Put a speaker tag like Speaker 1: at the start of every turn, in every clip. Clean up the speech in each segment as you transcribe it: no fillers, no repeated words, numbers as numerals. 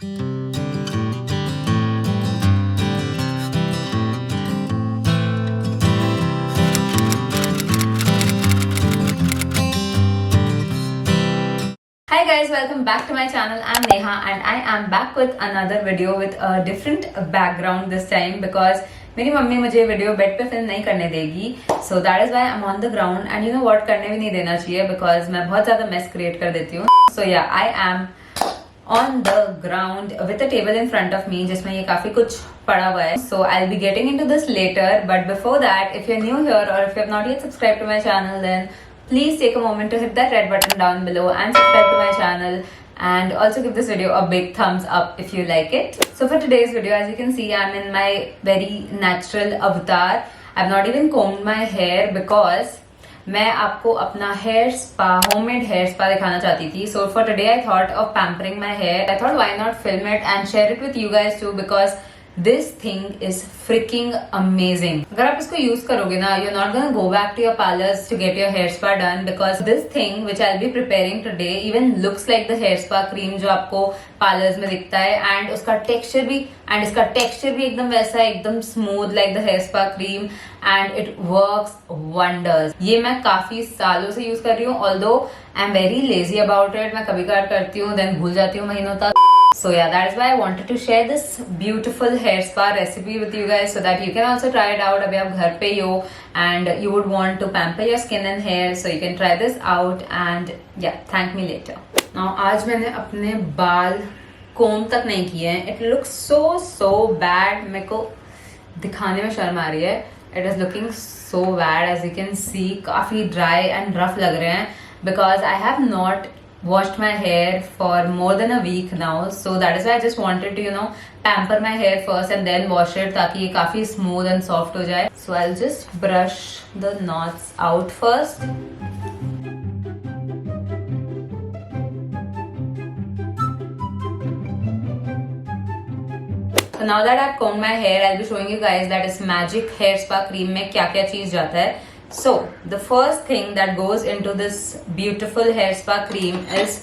Speaker 1: Hi guys, welcome back to my channel. I'm Neha and I am back with another video with a different background this time because मेरी mummy मुझे video bed पे film नहीं करने देगी. So that is why I'm on the ground and you know what, करने भी नहीं देना चाहिए because मैं बहुत ज़्यादा mess create कर देती हूँ. So yeah, I am on the ground with a table in front of me जिसमें ये काफी कुछ पड़ा हुआ है. So I'll be getting into this later, but before that, if you're new here or if you have not yet subscribed to my channel, then please take a moment to hit that red button down below and subscribe to my channel, and also give this video a big thumbs up if you like it. So for today's video, as you can see, I'm in my very natural avatar. I've not even combed my hair because मैं आपको अपना hair spa, homemade hair spa दिखाना चाहती थी. So for today I thought of pampering my hair. I thought why not film it and share it with you guys too because this thing is freaking amazing. अगर आप इसको use करोगे ना, you're not gonna go back to your parlors to get your hair spa done because this thing which I'll be preparing today even looks like the hair spa cream जो आपको parlors में दिखता है, and उसका texture भी एकदम वैसा है, एकदम smooth like the hair spa cream, and it works wonders. ये मैं काफी सालों से यूज कर रही हूँ, although I'm very lazy about it. मैं कभी कभार करती हूँ, then भूल जाती हूँ महीनों तक. So yeah, that is why I wanted to share this beautiful hair spa recipe with you guys so that you can also try it out. अभी आप घर पे ही हो and you would want to pamper your skin and hair, so you can try this out and yeah, thank me later. Now आज मैंने अपने बाल कोम तक नहीं किए हैं. It looks so bad. मेरे को दिखाने में शर्म आ रही है. It is looking so bad, as you can see. काफी dry and rough लग रहे हैं because I have not washed my hair for more than a week now. So that is why I just wanted to, you know, pamper my hair first and then wash it ताकि ये काफी smooth and soft हो जाए. So I'll just brush the knots out first. So now that I've combed my hair, I'll be showing you guys that इस magic hair spa cream में क्या क्या चीज जाता है. So the first thing that goes into this beautiful hair spa cream is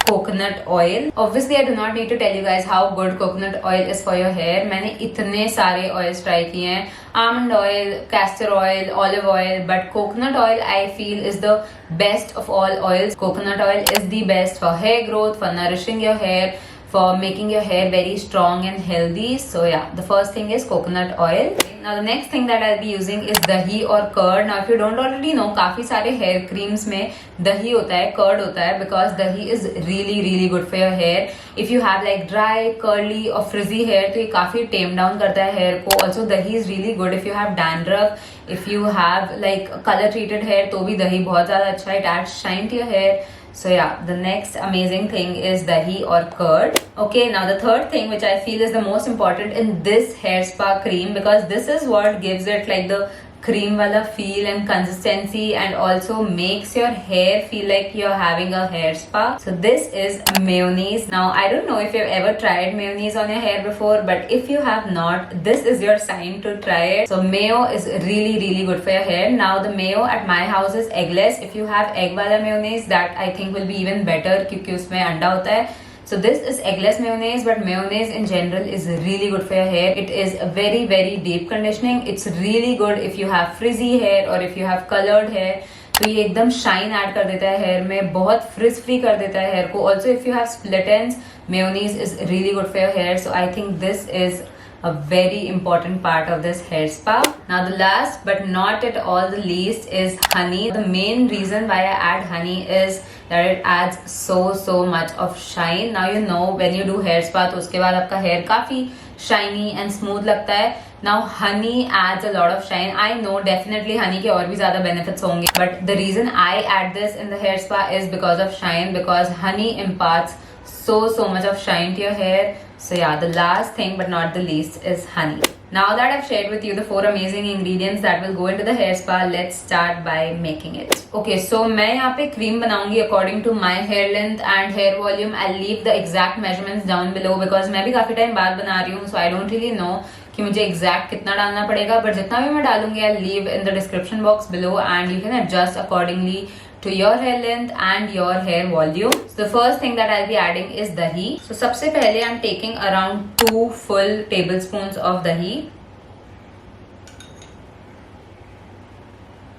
Speaker 1: coconut oil. Obviously I do not need to tell you guys how good coconut oil is for your hair. मैंने इतने सारे oils try किए हैं, almond oil, castor oil, olive oil, but coconut oil I feel is the best of all oils. Coconut oil is the best for hair growth, for nourishing your hair, for making your hair very strong and healthy. So yeah, the first thing is coconut oil. Now the next thing that I'll be using is dahi or curd. Now if you don't already know, काफी सारे hair creams में dahi होता है, curd होता है, because dahi is really good for your hair. If you have like dry, curly or frizzy hair, तो ये काफी tame down करता है hair को. Also dahi is really good if you have dandruff, if you have like color treated hair, तो भी dahi बहुत ज़्यादा अच्छा है. It adds shine to your hair. So yeah, the next amazing thing is dahi or curd. Okay, now the third thing which I feel is the most important in this hair spa cream, because this is what gives it like the cream wala feel and consistency and also makes your hair feel like you're having a hair spa. So this is mayonnaise. Now I don't know if you've ever tried mayonnaise on your hair before, but if you have not, this is your sign to try it. So mayo is really good for your hair. Now the mayo at my house is eggless. If you have egg wala mayonnaise, that I think will be even better क्योंकि उसमें अंडा होता है. So this is eggless mayonnaise, but mayonnaise in general is really good for your hair. It is very deep conditioning. It's really good if you have frizzy hair or if you have colored hair. तो ये एकदम shine add कर देता है hair में, बहुत fridge free कर देता है हेयर को. Also if you have split ends, mayonnaise is really good for your hair. So I think this is a very important part of this hair spa. Now the last but not at all the least is honey. The main reason why I add honey is that it adds so much of shine. Now you know when you do hair spa तो उसके बाद आपका hair काफी shiny and smooth लगता है. Now honey adds a lot of shine. I know definitely honey के और भी ज़्यादा benefits होंगे, but the reason I add this in the hair spa is because of shine, because honey imparts so much of shine to your hair. So yeah, the last thing but not the least is honey. Now that I've shared with you the 4 amazing ingredients that will go into the hair spa, let's start by making it. Okay, so मैं यहाँ पे cream बनाऊंगी according to my hair length and hair volume. I'll leave the exact measurements down below because मैं भी काफी time बाद बना रही हूँ, so I don't really know कि मुझे exact कितना डालना पड़ेगा, but जितना भी मैं डालूंगी I'll leave in the description box below and you can adjust accordingly to your hair length and your hair volume. So the first thing that I'll be adding is dahi. So सबसे पहले I'm taking around 2 full tablespoons of dahi.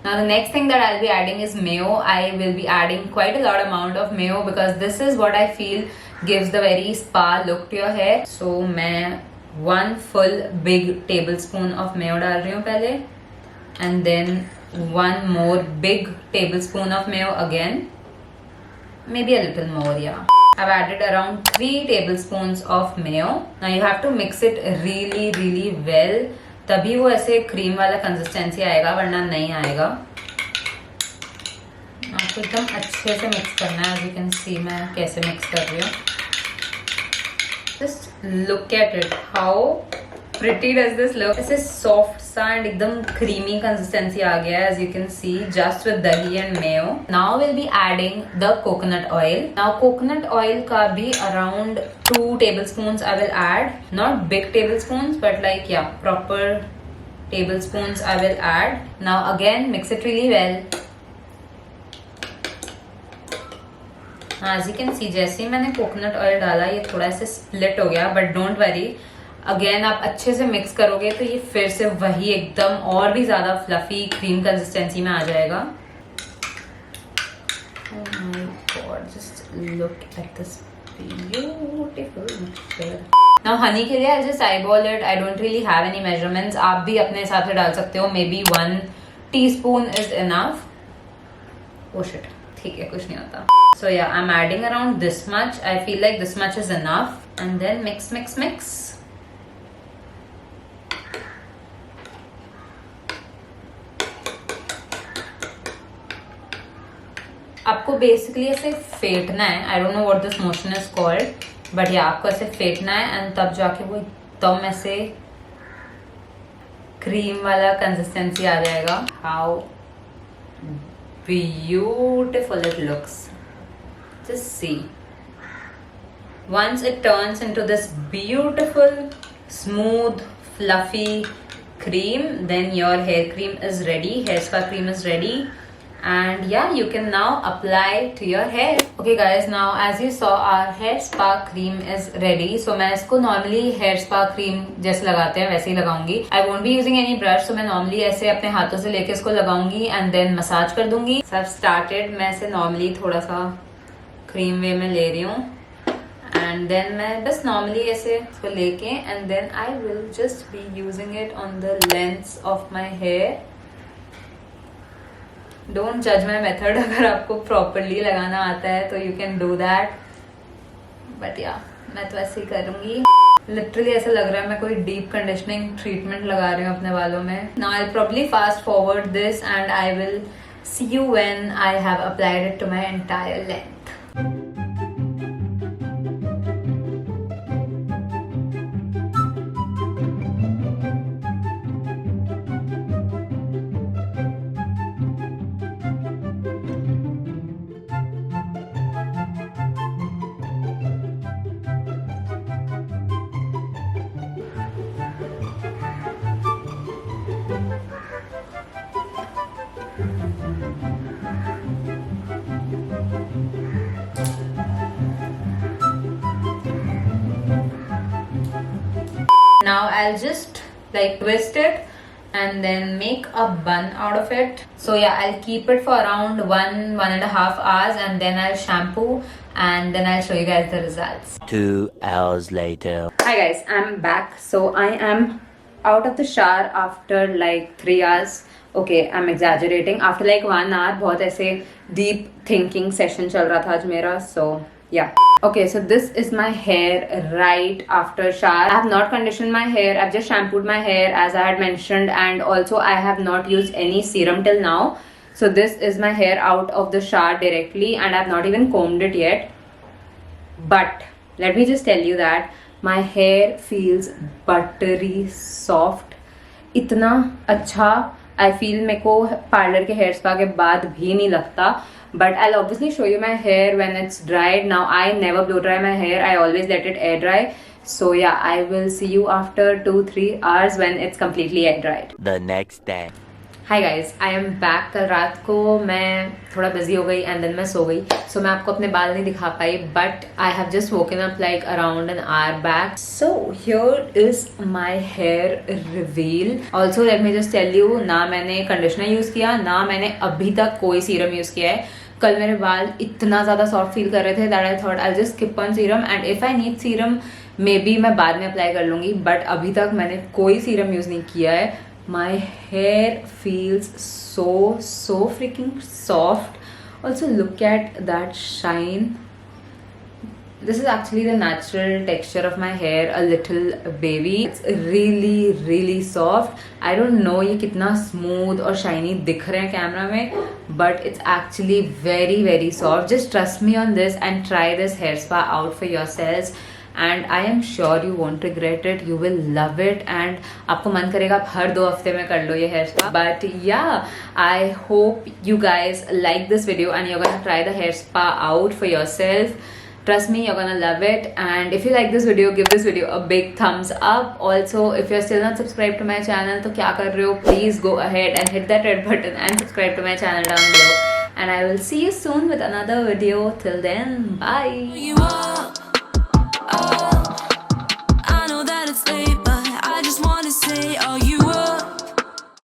Speaker 1: Now the next thing that I'll be adding is mayo. I will be adding quite a lot amount of mayo because this is what I feel gives the very spa look to your hair. So मैं 1 full big tablespoon of mayo डाल रही हूँ पहले, and then 1 more big tablespoon of mayo again, maybe a little more, yeah. I've added around 3 tablespoons of mayo. Now you have to mix it really well, तभी वो ऐसे cream वाला consistency आएगा, वरना नहीं आएगा. आपको एकदम अच्छे से मिक्स करना है. As you can see मैं कैसे मिक्स कर रही हूँ. Just look at it. How pretty does this look? ऐसे soft सा and एकदम creamy consistency आ गया है, as you can see, just with dahi and mayo. Now we'll be adding the coconut oil. Now coconut oil का भी around 2 tablespoons I will add. Not big tablespoons, but like yeah, proper tablespoons I will add. Now again mix it really well. As you can see, जैसे ही मैंने coconut oil डाला ये थोड़ा सा split हो गया, बट डोंट वरी, अगेन आप अच्छे से मिक्स करोगे तो ये फिर से वही एकदम और भी ज्यादा फ्लफी क्रीम कंसिस्टेंसी में आ जाएगा. Oh my God, just look at this beautiful mixture. Now honey के लिए I'll just eyeball it. I don't really have any measurements. आप भी अपने हिसाब से डाल सकते हो. Maybe 1 teaspoon is enough. Oh shit, ठीक है, कुछ नहीं होता. So yeah, I'm adding around this much. I feel like this much is enough. And then mix. आपको बेसिकली ऐसे फेंटना है. I don't know what this motion is called, but yeah, आपको ऐसे फेंटना है and तब जाके वो एकदम ऐसे क्रीम वाला कंसिस्टेंसी आ जाएगा. How beautiful it looks. Just see. Once it turns into this beautiful, smooth, fluffy cream, then your hair cream is ready. Hair spa cream is ready. And yeah, you can now apply to your hair. Okay guys, now as you saw, our hair spa cream is ready. So मैं इसको normally hair spa cream जैसे लगाते हैं वैसे ही लगाऊंगी. I won't be using any brush. So मैं normally ऐसे अपने हाथों से लेके इसको लगाऊंगी and then मसाज कर दूंगी. So I've started. मैं इसे normally थोड़ा सा क्रीम वे में ले रही हूँ एंड देन मैं बस नॉर्मली ऐसे इसको लेके and then I will just be using it on the lengths of my hair. Don't जज माई मेथड. अगर आपको प्रॉपरली लगाना आता है तो you can do that, but या मैं तो ऐसे ही करूंगी. लिटरली ऐसा लग रहा है मैं कोई डीप कंडीशनिंग ट्रीटमेंट लगा रही हूँ अपने बालों में. Now I probably fast forward this and I will see you when I have applied it to my entire length. Now I'll just like twist it and then make a bun out of it. So yeah, I'll keep it for around 1.5 hours and then I'll shampoo and then I'll show you guys the results.
Speaker 2: 2 hours later.
Speaker 1: Hi guys, I'm back. So I am out of the shower after like 3 hours. Okay, I'm exaggerating. After like 1 hour, बहुत ऐसे deep thinking session चल रहा था आज मेरा. So yeah. Okay, so this is my hair right after shower. I have not conditioned my hair. I've just shampooed my hair as I had mentioned, and also I have not used any serum till now. So this is my hair out of the shower directly, and I've not even combed it yet. But let me just tell you that my hair feels buttery soft. इतना अच्छा I feel मेरे को parlour के hair spa के बाद भी नहीं लगता. But I'll obviously show you my hair when it's dried. Now I never blow dry my hair. I always let it air dry. So yeah, I will see you after 2-3 hours when it's completely air dried.
Speaker 2: The next day.
Speaker 1: Hi guys, I am back. कल रात को मैं थोड़ा busy हो गई and then मैं सो गई, सो मैं आपको अपने बाल नहीं दिखा पाई, but I have just woken up like around an hour back. So here is my hair reveal. Also let me just tell you, ना मैंने कंडीशनर यूज किया, ना मैंने अभी तक कोई सीरम यूज किया है. कल मेरे बाल इतना ज़्यादा सॉफ्ट फील कर रहे थे that I thought I just skip on serum, and if I need serum may be मैं बाद में अप्लाई कर लूँगी, बट अभी तक मैंने कोई सीरम यूज़ नहीं किया है. My hair feels so freaking soft. Also look at that shine. This is actually the natural texture of my hair, a little baby. It's really soft. I don't know ये कितना smooth और shiny दिख रहे हैं camera में, but it's actually very soft. Just trust me on this and try this hair spa out for yourselves. And I am sure you won't regret it. You will love it. And आपको मन करेगा आप हर 2 हफ्ते में कर लो ये hair spa. But yeah, I hope you guys like this video and you're gonna try the hair spa out for yourself. Trust me, you're gonna love it. And if you like this video, give this video a big thumbs up. Also, if you're still not subscribed to my channel, तो क्या कर रहे हो? Please go ahead and hit that red button and subscribe to my channel down below. And I will see you soon with another video. Till then, bye.